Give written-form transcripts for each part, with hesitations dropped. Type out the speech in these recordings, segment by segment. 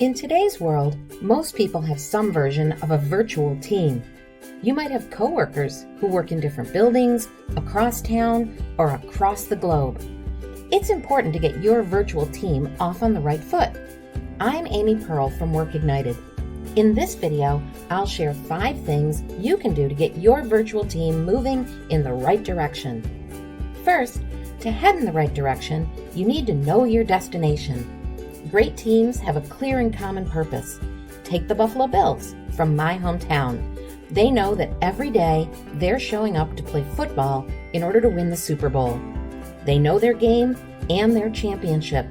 In today's world, most people have some version of a virtual team. You might have coworkers who work in different buildings, across town, or across the globe. It's important to get your virtual team off on the right foot. I'm Amy Pearl from Work Ignited. In this video, I'll share 5 things you can do to get your virtual team moving in the right direction. First, to head in the right direction, you need to know your destination. Great teams have a clear and common purpose. Take the Buffalo Bills from my hometown. They know that every day they're showing up to play football in order to win the Super Bowl. They know their game and their championship.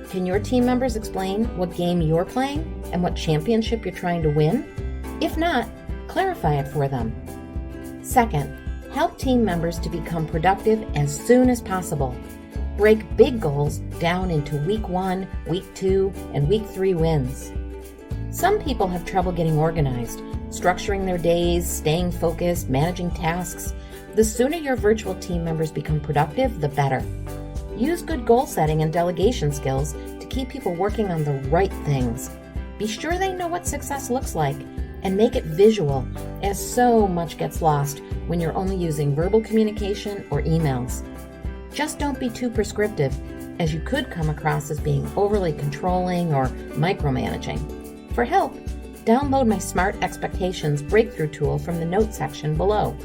Can your team members explain what game you're playing and what championship you're trying to win? If not, clarify it for them. Second, help team members to become productive as soon as possible. Break big goals down into week 1, week 2, and week 3 wins. Some people have trouble getting organized, structuring their days, staying focused, managing tasks. The sooner your virtual team members become productive, the better. Use good goal setting and delegation skills to keep people working on the right things. Be sure they know what success looks like and make it visual, as so much gets lost when you're only using verbal communication or emails. Just don't be too prescriptive, as you could come across as being overly controlling or micromanaging. For help, download my Smart Expectations breakthrough tool from the notes section below.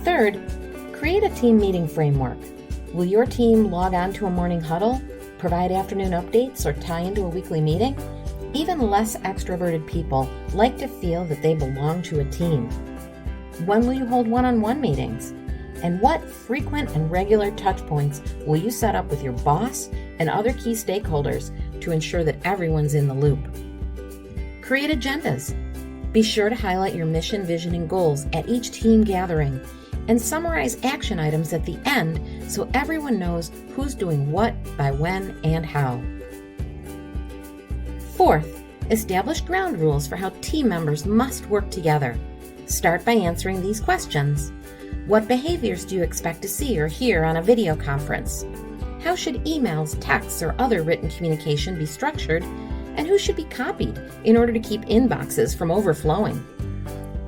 Third, create a team meeting framework. Will your team log on to a morning huddle, provide afternoon updates, or tie into a weekly meeting? Even less extroverted people like to feel that they belong to a team. When will you hold one-on-one meetings? And what frequent and regular touch points will you set up with your boss and other key stakeholders to ensure that everyone's in the loop? Create agendas. Be sure to highlight your mission, vision, and goals at each team gathering and summarize action items at the end so everyone knows who's doing what, by when, and how. Fourth, establish ground rules for how team members must work together. Start by answering these questions. What behaviors do you expect to see or hear on a video conference? How should emails, texts, or other written communication be structured? And who should be copied in order to keep inboxes from overflowing?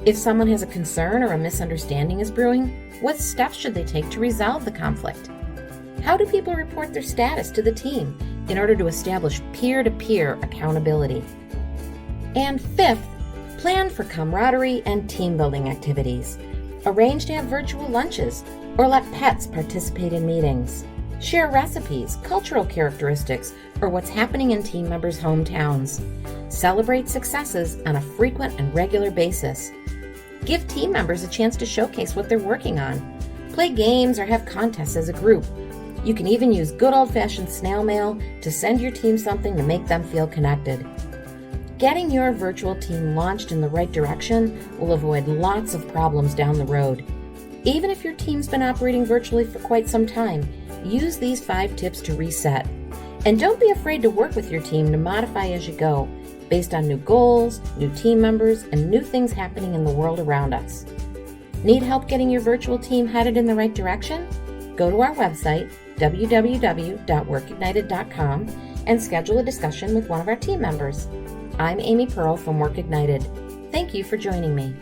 If someone has a concern or a misunderstanding is brewing, what steps should they take to resolve the conflict? How do people report their status to the team in order to establish peer-to-peer accountability? And fifth, plan for camaraderie and team building activities. Arrange to have virtual lunches or let pets participate in meetings. Share recipes, cultural characteristics, or what's happening in team members' hometowns. Celebrate successes on a frequent and regular basis. Give team members a chance to showcase what they're working on. Play games or have contests as a group. You can even use good old-fashioned snail mail to send your team something to make them feel connected. Getting your virtual team launched in the right direction will avoid lots of problems down the road. Even if your team's been operating virtually for quite some time, use these 5 tips to reset. And don't be afraid to work with your team to modify as you go, based on new goals, new team members, and new things happening in the world around us. Need help getting your virtual team headed in the right direction? Go to our website, www.workignited.com, and schedule a discussion with one of our team members. I'm Amy Pearl from Work Ignited. Thank you for joining me.